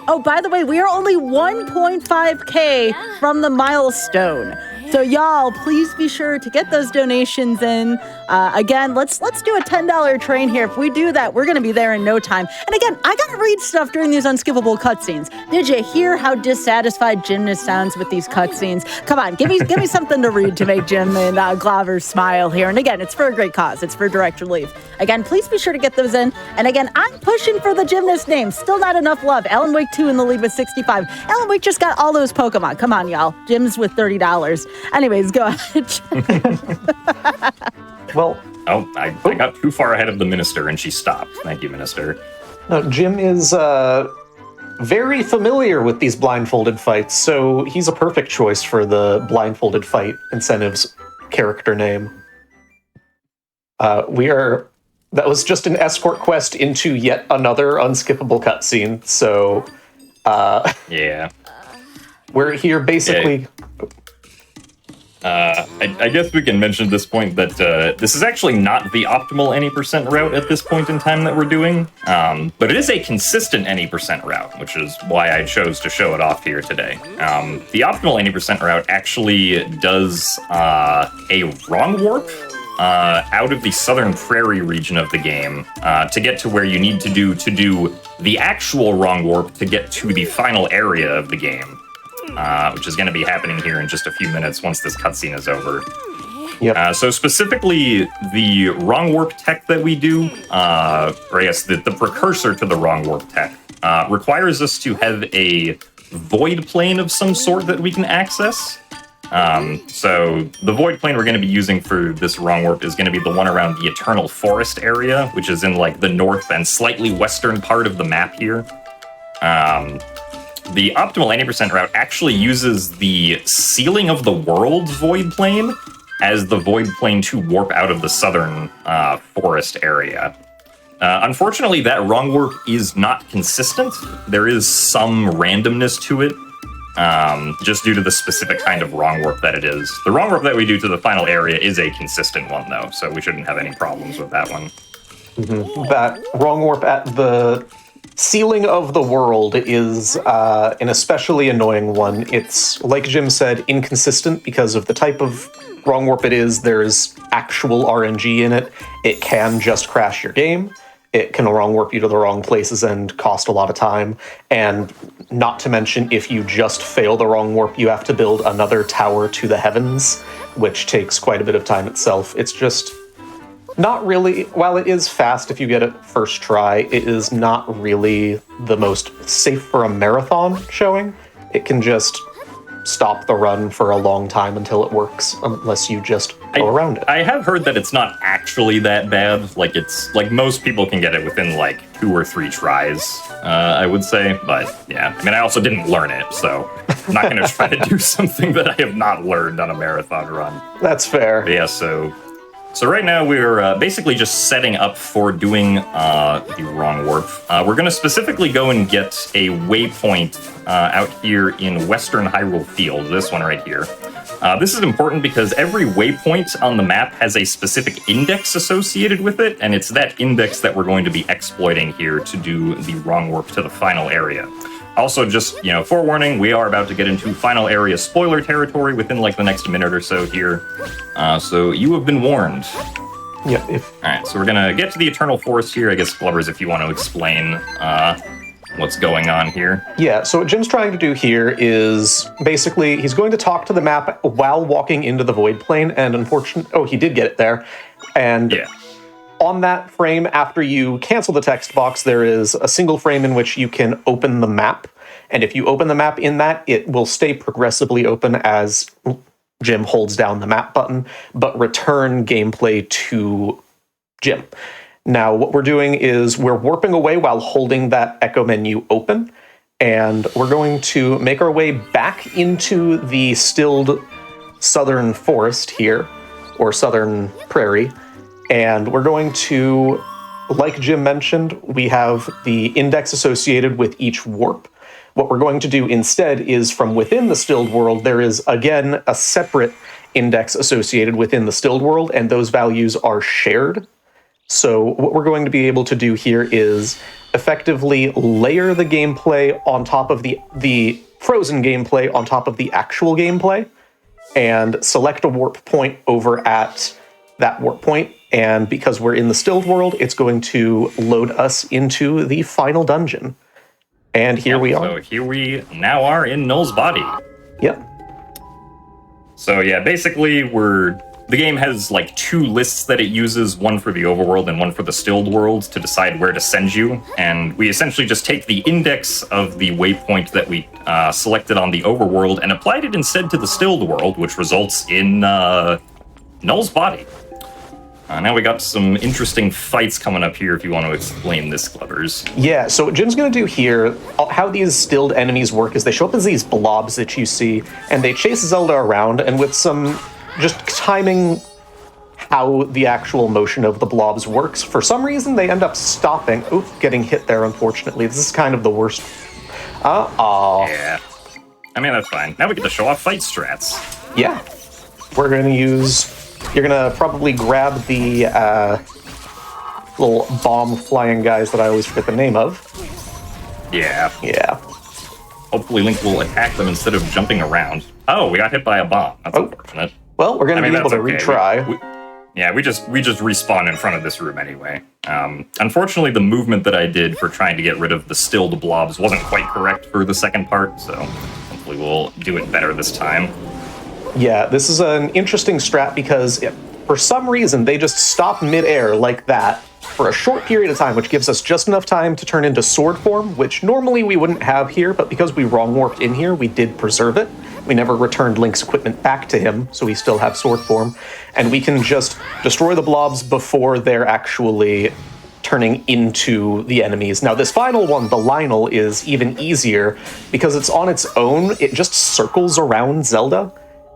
Oh, by the way, we are only 1.5K from the milestone. So y'all, please be sure to get those donations in. Again, let's do a $10 train here. If we do that, we're going to be there in no time. And again, I got to read stuff during these unskippable cutscenes. Did you hear how dissatisfied Gymnast sounds with these cutscenes? Come on, give me something to read to make Jim and Glubbers smile here. And again, it's for a great cause. It's for direct relief. Again, please be sure to get those in. And again, I'm pushing for the Gymnast name. Still not enough love. Alan Wake 2 in the lead with 65. Alan Wake just got all those Pokemon. Come on, y'all. Jim's with $30. Anyways, go ahead. Well, I got too far ahead of the minister, and she stopped. Thank you, minister. Jim is very familiar with these blindfolded fights, so he's a perfect choice for the blindfolded fight incentives character name. We are That was just an escort quest into yet another unskippable cutscene. So, Yeah. we're here basically. I guess we can mention at this point that this is actually not the optimal any percent route at this point in time that we're doing, but it is a consistent any percent route, which is why I chose to show it off here today. The optimal any percent route actually does a wrong warp out of the southern prairie region of the game to get to where you need to do the actual wrong warp to get to the final area of the game. Which is going to be happening here in just a few minutes once this cutscene is over. Yep. So specifically, the wrong warp tech that we do, or I guess the precursor to the wrong warp tech, requires us to have a void plane of some sort that we can access. So the void plane we're going to be using for this wrong warp is going to be the one around the Eternal Forest area, which is in like the north and slightly western part of the map here. The optimal 90% route actually uses the Ceiling of the World's void plane as the void plane to warp out of the southern forest area. Unfortunately, that wrong warp is not consistent. There is some randomness to it, just due to the specific kind of wrong warp that it is. The wrong warp that we do to the final area is a consistent one, though, so we shouldn't have any problems with that one. Mm-hmm. That wrong warp at the Ceiling of the World is an especially annoying one. It's, like Jim said, inconsistent because of the type of wrong warp it is. There's actual RNG in it. It can just crash your game. It can wrong warp you to the wrong places and cost a lot of time. And not to mention, if you just fail the wrong warp, you have to build another tower to the heavens, which takes quite a bit of time itself. It's just not really, while it is fast if you get it first try, it is not really the most safe for a marathon showing. It can just stop the run for a long time until it works, unless you just go around it. I have heard that it's not actually that bad. Like, it's like most people can get it within like 2 or 3 tries, I would say. But yeah, I mean, I also didn't learn it, so I'm not going to try to do something that I have not learned on a marathon run. That's fair. But yeah, so right now we're basically just setting up for doing the wrong warp. We're going to specifically go and get a waypoint out here in Western Hyrule Field, this one right here. This is important because every waypoint on the map has a specific index associated with it, and it's that index that we're going to be exploiting here to do the wrong warp to the final area. Also, just, forewarning, we are about to get into final area spoiler territory within, like, the next minute or so here. So you have been warned. Yeah. Alright, so we're gonna get to the Eternal Forest here. I guess, Glubbers, if you want to explain what's going on here. Yeah, so what Jim's trying to do here is basically, he's going to talk to the map while walking into the void plane, and he did get it there. And yeah. On that frame, after you cancel the text box, there is a single frame in which you can open the map. And if you open the map in that, it will stay progressively open as Jim holds down the map button, but return gameplay to Jim. Now, what we're doing is we're warping away while holding that echo menu open, and we're going to make our way back into the stilled southern forest here, or southern prairie. And we're going to, like Jim mentioned, we have the index associated with each warp. What we're going to do instead is from within the stilled world, there is, again, a separate index associated within the stilled world, and those values are shared. So what we're going to be able to do here is effectively layer the gameplay on top of the frozen gameplay on top of the actual gameplay, and select a warp point over at that warp point. And because we're in the stilled world, it's going to load us into the final dungeon. And here we are. So here we now are in Null's body. Yep. So yeah, basically the game has like 2 lists that it uses, one for the overworld and one for the stilled world, to decide where to send you. And we essentially just take the index of the waypoint that we selected on the overworld and applied it instead to the stilled world, which results in Null's body. Now we got some interesting fights coming up here if you want to explain this, Glubbers. Yeah, so what Jim's going to do here, how these stilled enemies work is they show up as these blobs that you see, and they chase Zelda around, and with some just timing how the actual motion of the blobs works. For some reason, they end up stopping. Oop, getting hit there, unfortunately. This is kind of the worst. Yeah. I mean, that's fine. Now we get to show off fight strats. Yeah. We're going to use... You're going to probably grab the little bomb-flying guys that I always forget the name of. Yeah. Yeah. Hopefully Link will attack them instead of jumping around. Oh, we got hit by a bomb. That's unfortunate. Well, we're going to be able to okay. retry. We just respawn in front of this room anyway. Unfortunately, the movement that I did for trying to get rid of the stilled blobs wasn't quite correct for the second part, so hopefully we'll do it better this time. Yeah, this is an interesting strat because for some reason they just stop mid-air like that for a short period of time, which gives us just enough time to turn into sword form, which normally we wouldn't have here, but because we wrong warped in here, we did preserve it. We never returned Link's equipment back to him, so we still have sword form. And we can just destroy the blobs before they're actually turning into the enemies. Now, this final one, the Lionel, is even easier because it's on its own. It just circles around Zelda,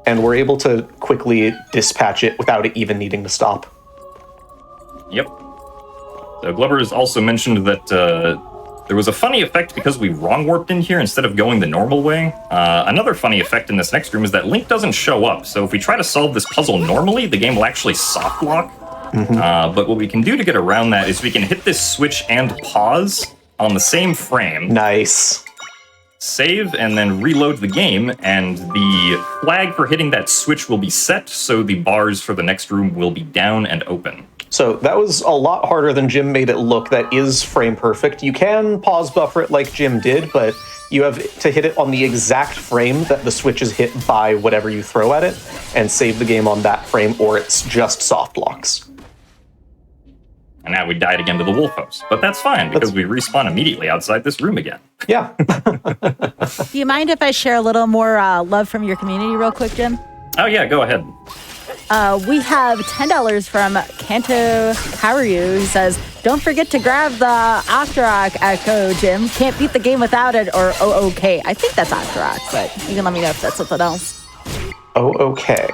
and we're able to quickly dispatch it without it even needing to stop. Yep. So Glubbers also mentioned that there was a funny effect because we wrong warped in here instead of going the normal way. Another funny effect in this next room is that Link doesn't show up. So if we try to solve this puzzle normally, the game will actually soft lock. But what we can do to get around that is we can hit this switch and pause on the same frame. Nice. Save and then reload the game, and the flag for hitting that switch will be set, so the bars for the next room will be down and open. So that was a lot harder than Jim made it look. That is frame perfect. You can pause buffer it like Jim did, but you have to hit it on the exact frame that the switch is hit by whatever you throw at it, and save the game on that frame, or it's just soft locks. And now we died again to the wolf host. But that's fine, because we respawn immediately outside this room again. Yeah. Do you mind if I share a little more love from your community real quick, Jim? Oh yeah, go ahead. We have $10 from Kanto Karyu, who says, don't forget to grab the Octorok Echo, Jim. Can't beat the game without it, or OOK. I think that's Octorok, but you can let me know if that's something else. Okay.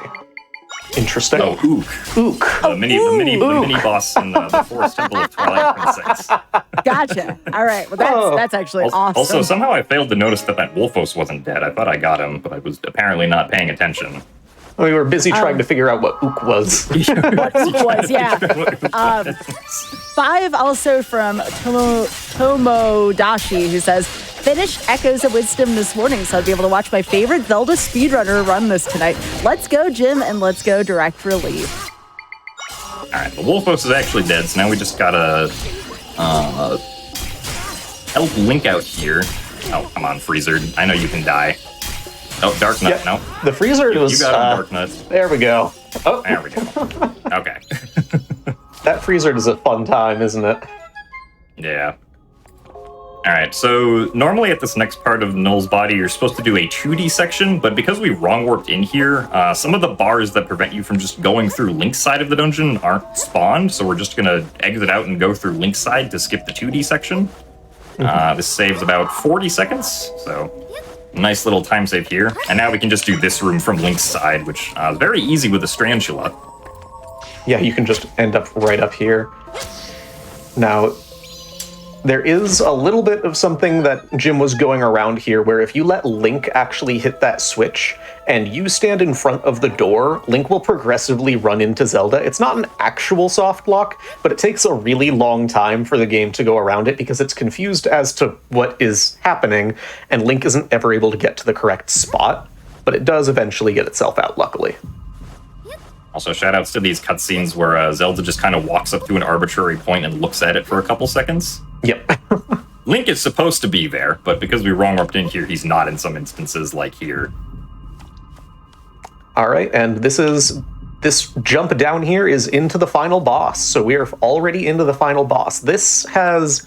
Interesting. Oh, Ook. Ook. The mini boss in the Forest Temple of Twilight Princess. Gotcha. All right. Well, that's actually awesome. Also, somehow I failed to notice that Wolfos wasn't dead. I thought I got him, but I was apparently not paying attention. We were busy trying to figure out what Ook was. What Ook was, yeah. 5 also from Tomodashi, who says, finished Echoes of Wisdom this morning, so I'll be able to watch my favorite Zelda speedrunner run this tonight. Let's go, Jim, and let's go direct relief. Alright, the Wolfos is actually dead, so now we just gotta help Link out here. Oh, come on, Freezer. I know you can die. Oh, Dark Nut, no. The Freezer was... You got him, Dark Nut. There we go. Oh. There we go. Okay. That Freezer is a fun time, isn't it? Yeah. Alright, so normally at this next part of Null's body, you're supposed to do a 2D section, but because we wrong warped in here, some of the bars that prevent you from just going through Link's side of the dungeon aren't spawned, so we're just gonna exit out and go through Link's side to skip the 2D section. This saves about 40 seconds, so nice little time save here. And now we can just do this room from Link's side, which is very easy with the Strangula. Yeah, you can just end up right up here. Now, there is a little bit of something that Jim was going around here, where if you let Link actually hit that switch, and you stand in front of the door, Link will progressively run into Zelda. It's not an actual soft lock, but it takes a really long time for the game to go around it, because it's confused as to what is happening, and Link isn't ever able to get to the correct spot, but it does eventually get itself out, luckily. Also, shoutouts to these cutscenes where Zelda just kind of walks up to an arbitrary point and looks at it for a couple seconds. Yep. Link is supposed to be there, but because we wrong warped in here, he's not in some instances, like here. All right, and this jump down here is into the final boss. So we are already into the final boss. This has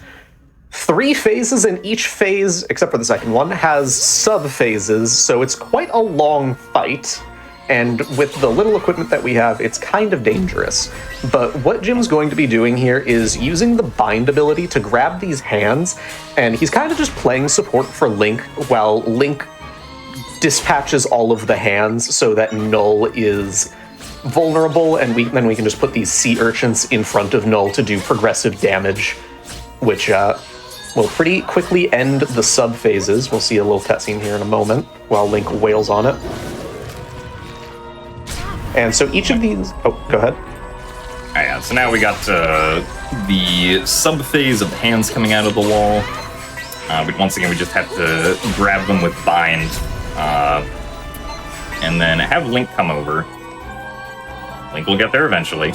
3 phases, and each phase, except for the second one, has sub-phases, so it's quite a long fight. And with the little equipment that we have, it's kind of dangerous. But what Jim's going to be doing here is using the bind ability to grab these hands, and he's kind of just playing support for Link while Link dispatches all of the hands so that Null is vulnerable, and then we can just put these sea urchins in front of Null to do progressive damage, which will pretty quickly end the sub-phases. We'll see a little cutscene here in a moment while Link wails on it. And so each of these... Oh, go ahead. Yeah, so now we got the sub-phase of hands coming out of the wall. Once again, we just have to grab them with bind, and then have Link come over. Link will get there eventually.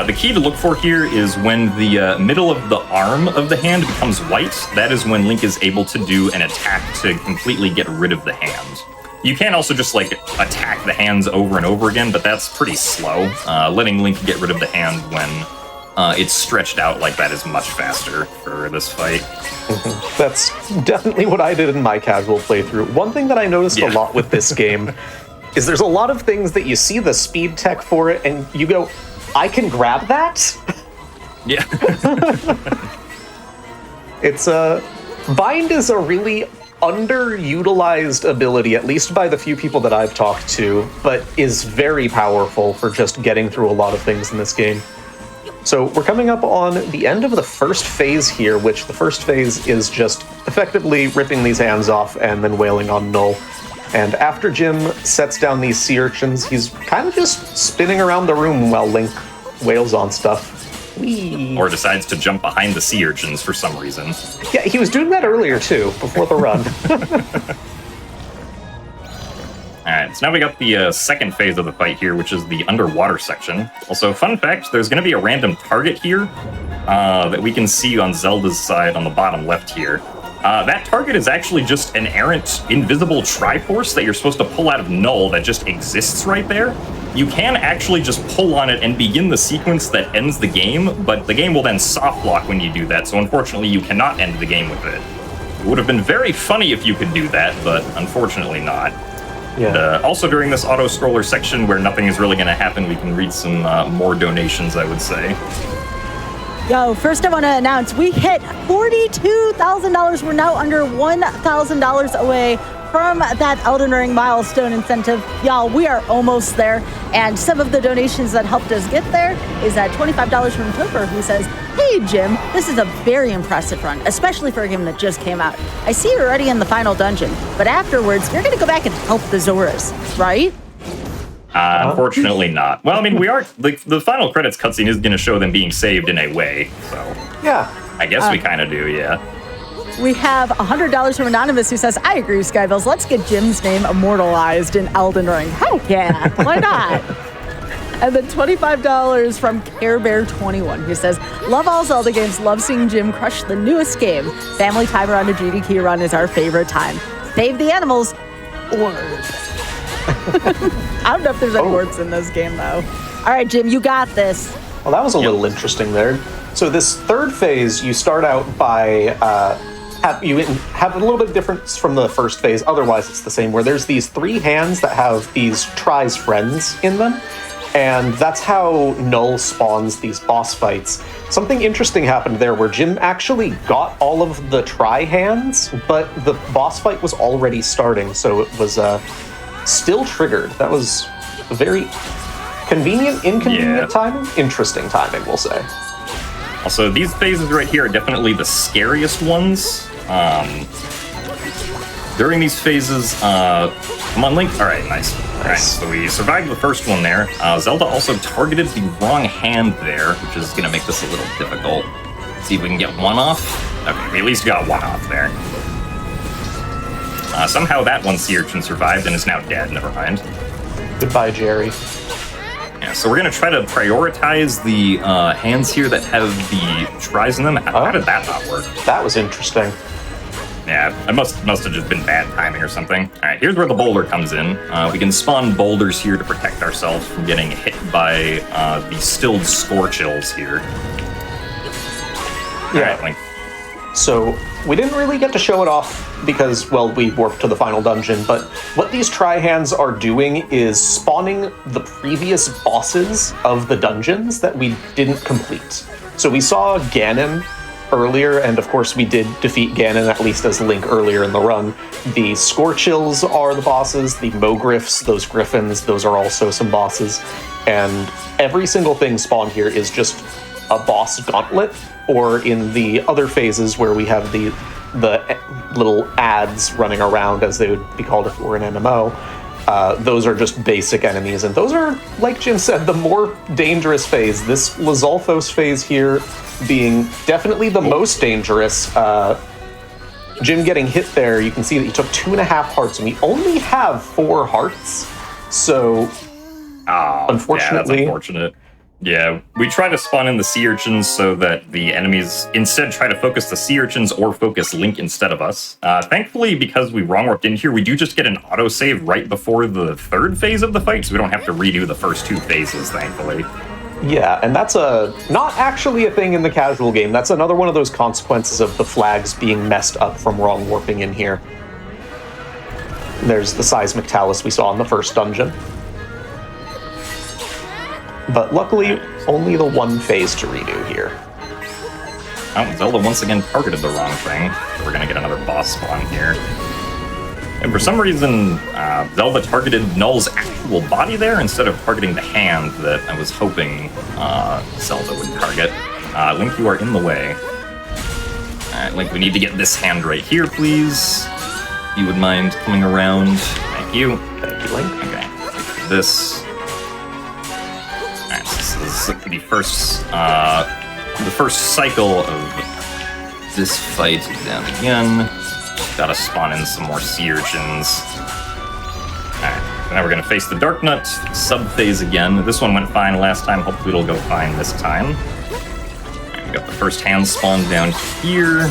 The key to look for here is when the middle of the arm of the hand becomes white. That is when Link is able to do an attack to completely get rid of the hand. You can also just, like, attack the hands over and over again, but that's pretty slow. Letting Link get rid of the hand when it's stretched out like that is much faster for this fight. That's definitely what I did in my casual playthrough. One thing that I noticed a lot with this game is there's a lot of things that you see the speed tech for it, and you go, I can grab that? Yeah. It's Bind is a really underutilized ability, at least by the few people that I've talked to, but is very powerful for just getting through a lot of things in this game. So we're coming up on the end of the first phase here, which the first phase is just effectively ripping these hands off and then wailing on Null. And after Jim sets down these sea urchins, he's kind of just spinning around the room while Link wails on stuff. Whee! Or decides to jump behind the sea urchins for some reason. Yeah, he was doing that earlier too, before the run. Alright, so now we got the second phase of the fight here, which is the underwater section. Also, fun fact, there's going to be a random target here that we can see on Zelda's side on the bottom left here. That target is actually just an errant, invisible Triforce that you're supposed to pull out of Null that just exists right there. You can actually just pull on it and begin the sequence that ends the game, but the game will then soft lock when you do that, so unfortunately you cannot end the game with it. It would have been very funny if you could do that, but unfortunately not. Yeah. And, also during this auto-scroller section where nothing is really going to happen, we can read some more donations, I would say. Yo, first I want to announce we hit $42,000. We're now under $1,000 away from that Elden Ring milestone incentive. Y'all, we are almost there. And some of the donations that helped us get there is at $25 from Topher, who says, "Hey, Jim, this is a very impressive run, especially for a game that just came out. I see you're already in the final dungeon, but afterwards, you're going to go back and help the Zoras, right?" Unfortunately not. Well, I mean, we are... The final credits cutscene is going to show them being saved in a way, so... Yeah. I guess we kind of do, yeah. We have $100 from Anonymous who says, "I agree, Skybilz. Let's get Jim's name immortalized in Elden Ring." Heck yeah, why not? And then $25 from CareBear21 who says, "Love all Zelda games, love seeing Jim crush the newest game. Family time around a GDQ run is our favorite time. Save the animals." Word. I don't know if there's any words in this game, though. All right, Jim, you got this. Well, that was a little interesting there. So this third phase, you start out by... You have a little bit of difference from the first phase, otherwise it's the same, where there's these three hands that have these Try's friends in them, and that's how Null spawns these boss fights. Something interesting happened there where Jim actually got all of the Try hands, but the boss fight was already starting, so it was still triggered. That was a very convenient, inconvenient timing? Interesting timing, we'll say. Also, these phases right here are definitely the scariest ones. During these phases, come on, Link. All right, nice. All right, so we survived the first one there. Zelda also targeted the wrong hand there, which is going to make this a little difficult. Let's see if we can get one off. Okay, we at least got one off there. Somehow that one sea urchin survived and is now dead. Never mind. Goodbye, Jerry. Yeah, so we're going to try to prioritize the hands here that have the tries in them. How did that not work? That was interesting. Yeah, it must have just been bad timing or something. All right, here's where the boulder comes in. We can spawn boulders here to protect ourselves from getting hit by the stilled Scorchills here. Yeah. All right, Link. So we didn't really get to show it off because, well, we warped to the final dungeon, but what these Tri-Hands are doing is spawning the previous bosses of the dungeons that we didn't complete. So we saw Ganon earlier, and of course we did defeat Ganon, at least as Link, earlier in the run. The Scorchills are the bosses, the Mogriffs, those griffins, those are also some bosses, and every single thing spawned here is just a boss gauntlet, or in the other phases where we have the little ads running around, as they would be called if it were an MMO, those are just basic enemies, and those are, like Jim said, the more dangerous phase. This Lizalfos phase here being definitely the most dangerous. Jim getting hit there, you can see that he took 2.5 hearts, and we only have 4 hearts, so unfortunately... Yeah, that's unfortunate. Yeah, we try to spawn in the sea urchins so that the enemies instead try to focus the sea urchins or focus Link instead of us. Thankfully, because we wrong warped in here, we do just get an autosave right before the 3rd phase of the fight, so we don't have to redo the first 2 phases, thankfully. Yeah, and that's not actually a thing in the casual game. That's another one of those consequences of the flags being messed up from wrong warping in here. There's the seismic talus we saw in the first dungeon. But luckily, only the 1 phase to redo here. Oh, Zelda once again targeted the wrong thing. So we're gonna get another boss spawn here. And for some reason, Zelda targeted Null's actual body there instead of targeting the hand that I was hoping Zelda would target. Link, you are in the way. Alright, Link, we need to get this hand right here, please. If you would mind coming around. Thank you. Thank you, Link. Okay, this. Alright, so this is the first cycle of this fight down again. Gotta spawn in some more sea urchins. Alright, so now we're gonna face the Dark Nut sub-phase again. This one went fine last time, hopefully it'll go fine this time. Alright, we got the first hand spawn down here.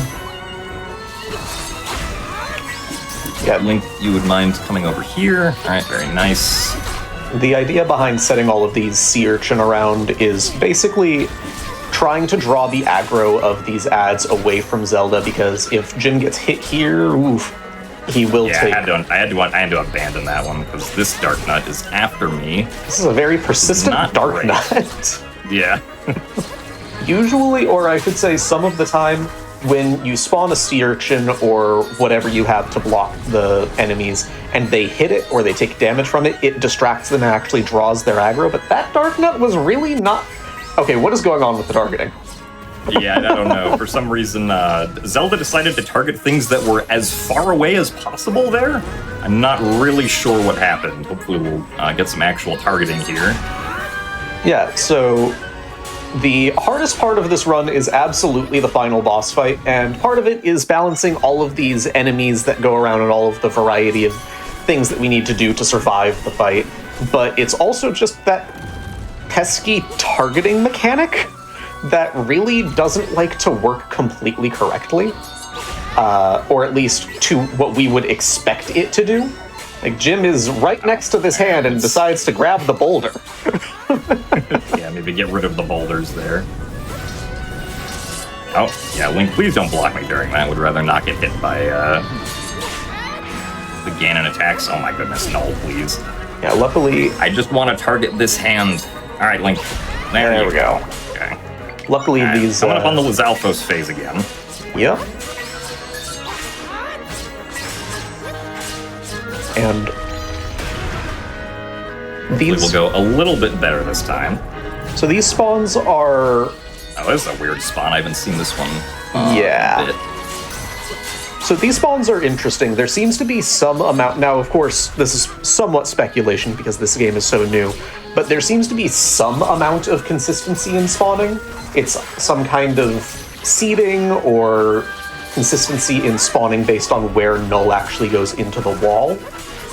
Yeah, Link, you would mind coming over here. Alright, very nice. The idea behind setting all of these sea urchin around is basically trying to draw the aggro of these ads away from Zelda, because if Jim gets hit here, oof, he will take... I had to abandon that one, because this Dark Nut is after me. This is a very persistent Dark Nut. Yeah. Usually, or I should say some of the time, when you spawn a sea urchin or whatever you have to block the enemies, and they hit it or they take damage from it, it distracts them and actually draws their aggro, but that Dark Nut was really not... Okay, what is going on with the targeting? Yeah, I don't know. For some reason, Zelda decided to target things that were as far away as possible there. I'm not really sure what happened. Hopefully we'll get some actual targeting here. Yeah, so the hardest part of this run is absolutely the final boss fight, and part of it is balancing all of these enemies that go around and all of the variety of things that we need to do to survive the fight. But it's also just that pesky targeting mechanic that really doesn't like to work completely correctly, or at least to what we would expect it to do. Like, Jim is right next to this hand and decides to grab the boulder. Yeah, maybe get rid of the boulders there. Oh, yeah, Link, please don't block me during that. Would rather not get hit by the Ganon attacks. Oh my goodness, no, please. Yeah, luckily... I just want to target this hand. All right, Link. There we go. Okay. Luckily, these... Coming up on the Lizalfos phase again. Yep. And these will go a little bit better this time. So these spawns are... Oh, this is a weird spawn. I haven't seen this one. Yeah. So these spawns are interesting. There seems to be some amount... Now, of course, this is somewhat speculation because this game is so new, but there seems to be some amount of consistency in spawning. It's some kind of seeding or consistency in spawning based on where Null actually goes into the wall,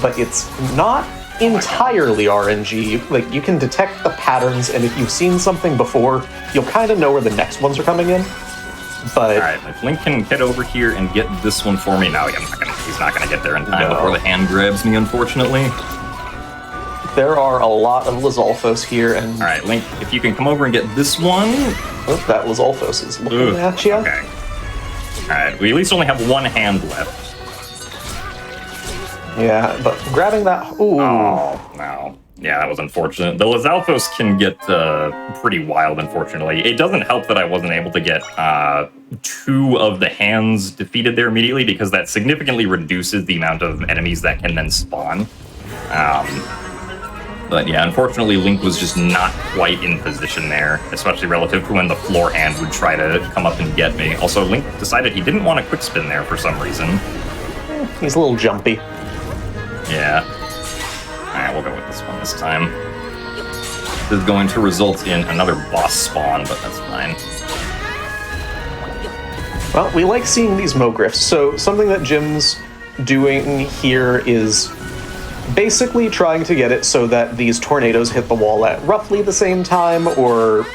but it's not entirely RNG. Like, you can detect the patterns, and if you've seen something before, you'll kind of know where the next ones are coming in. But all right, if Link can get over here and get this one for me, no, he's not gonna get there in time before the hand grabs me, unfortunately. There are a lot of Lizalfos here, and... All right, Link, if you can come over and get this one... Oh, that Lizalfos is looking at you. Okay. All right, we at least only have one hand left. Yeah, but grabbing that... Ooh. Oh, no. Yeah, that was unfortunate. The Lizalfos can get pretty wild, unfortunately. It doesn't help that I wasn't able to get 2 of the hands defeated there immediately, because that significantly reduces the amount of enemies that can then spawn. But yeah, unfortunately, Link was just not quite in position there, especially relative to when the floor hand would try to come up and get me. Also, Link decided he didn't want a quick spin there for some reason. He's a little jumpy. Yeah. Alright, we'll go with this one this time. This is going to result in another boss spawn, but that's fine. Well, we like seeing these Mogriffs. So something that Jim's doing here is basically trying to get it so that these tornadoes hit the wall at roughly the same time, or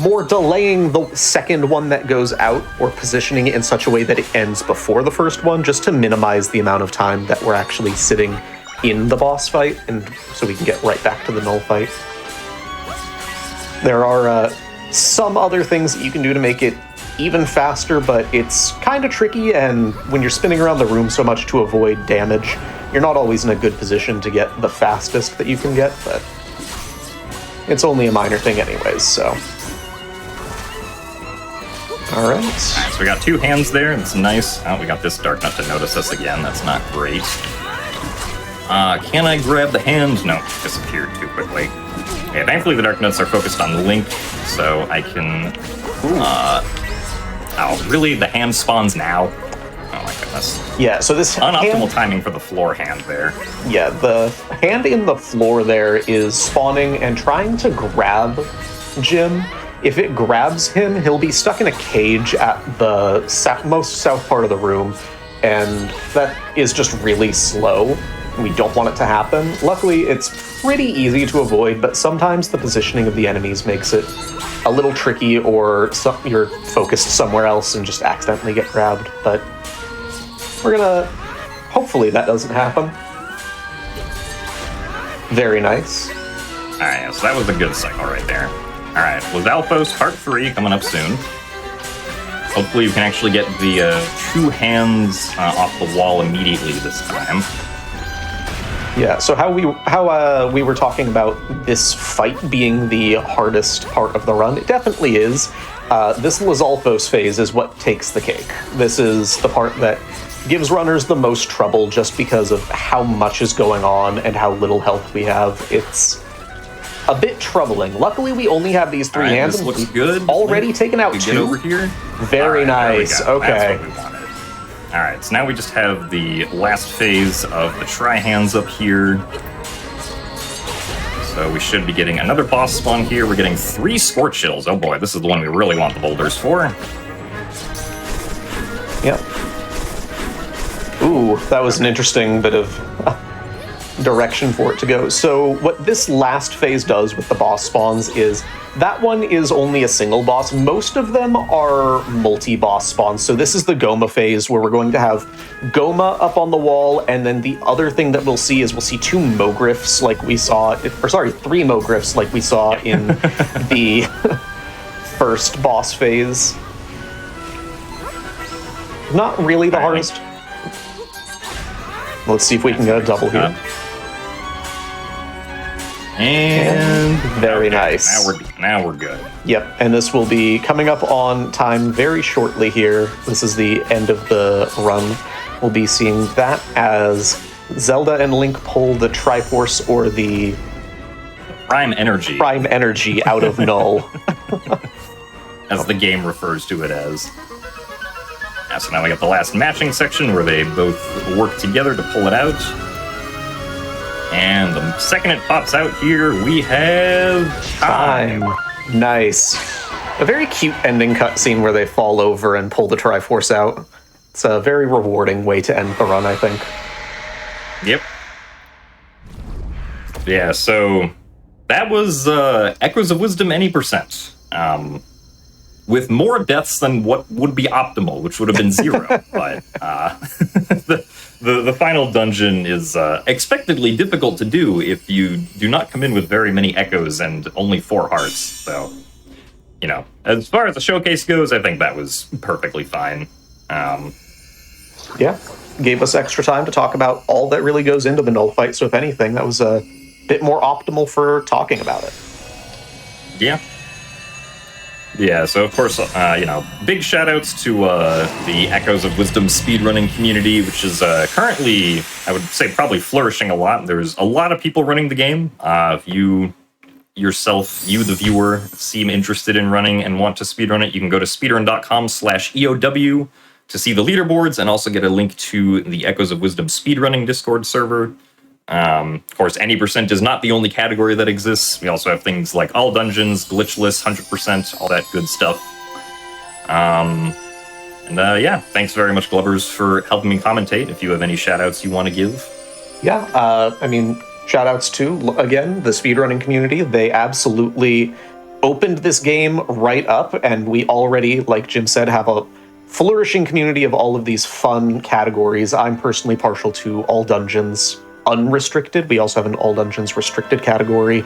more delaying the second one that goes out, or positioning it in such a way that it ends before the first one, just to minimize the amount of time that we're actually sitting in the boss fight, and so we can get right back to the null fight. There are some other things that you can do to make it even faster, but it's kind of tricky, and when you're spinning around the room so much to avoid damage, you're not always in a good position to get the fastest that you can get, but it's only a minor thing anyways, so. Alright. So we got 2 hands there, that's nice. Oh, we got this Dark Nut to notice us again, that's not great. Can I grab the hand? No, disappeared too quickly. Yeah, thankfully the Dark Nuts are focused on Link, so I can... oh, really? The hand spawns now? Oh my goodness. Yeah, so this unoptimal timing for the floor hand there. Yeah, the hand in the floor there is spawning and trying to grab Jim. If it grabs him, he'll be stuck in a cage at the most south part of the room, and that is just really slow. We don't want it to happen. Luckily, it's pretty easy to avoid, but sometimes the positioning of the enemies makes it a little tricky, or you're focused somewhere else and just accidentally get grabbed. But we're gonna... hopefully that doesn't happen. Very nice. Alright, so that was a good cycle right there. Alright, Lizalfos Part 3 coming up soon. Hopefully you can actually get the 2 hands off the wall immediately this time. Yeah, so how we were talking about this fight being the hardest part of the run, it definitely is. This Lizalfos phase is what takes the cake. This is the part that gives runners the most trouble just because of how much is going on and how little health we have. It's a bit troubling. Luckily, we only have these 3 hands. This looks good. Already taken out 2. Get over here. Very nice. Okay. That's what we wanted. Alright, so now we just have the last phase of the Tri-Hands up here. So we should be getting another boss spawn here. We're getting 3 Scorch Hills. Oh boy, this is the one we really want the boulders for. Yep. Ooh, that was an interesting bit of direction for it to go. So what this last phase does with the boss spawns is that one is only a single boss. Most of them are multi-boss spawns. So this is the Goma phase, where we're going to have Goma up on the wall, and then the other thing that we'll see is we'll see 2 Mogriffs like we saw, 3 Mogriffs like we saw in the first boss phase. Not really the hardest. Let's see if we can get a double here. And very nice. Now we're good. Yep, and this will be coming up on time very shortly here. This is the end of the run. We'll be seeing that as Zelda and Link pull the Triforce, or the Prime Energy. Prime Energy out of Null. As the game refers to it as. Yeah, so now we got the last matching section where they both work together to pull it out. And the second it pops out here, we have time. Nice. A very cute ending cutscene where they fall over and pull the Triforce out. It's a very rewarding way to end the run, I think. Yep. Yeah, so that was Echoes of Wisdom any percent. With more deaths than what would be optimal, which would have been 0. But the final dungeon is expectedly difficult to do if you do not come in with very many echoes and only 4 hearts. So, you know, as far as the showcase goes, I think that was perfectly fine. Yeah. gave us extra time to talk about all that really goes into the null fight. So if anything, that was a bit more optimal for talking about it. Yeah. Yeah, so of course, big shout outs to the Echoes of Wisdom speedrunning community, which is currently, I would say, probably flourishing a lot. There's a lot of people running the game. If you yourself, you the viewer, seem interested in running and want to speedrun it, you can go to speedrun.com/EOW to see the leaderboards and also get a link to the Echoes of Wisdom speedrunning Discord server. Of course, any percent is not the only category that exists. We also have things like all dungeons, glitchless, 100%, all that good stuff. Thanks very much, Glubbers, for helping me commentate. If you have any shout-outs you want to give. Yeah, shout-outs to, again, the speedrunning community. They absolutely opened this game right up, and we already, like Jim said, have a flourishing community of all of these fun categories. I'm personally partial to all dungeons unrestricted. We also have an all dungeons restricted category.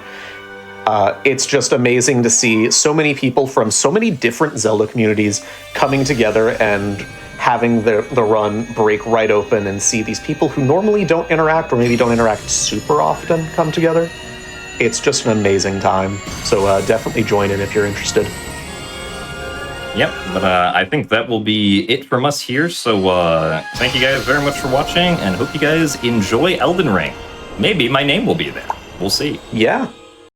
It's just amazing to see so many people from so many different Zelda communities coming together and having the run break right open and see these people who normally don't interact or maybe don't interact super often come together. It's just an amazing time. So definitely join in if you're interested. Yep, but I think that will be it from us here, so thank you guys very much for watching, and hope you guys enjoy Elden Ring. Maybe my name will be there. We'll see. Yeah.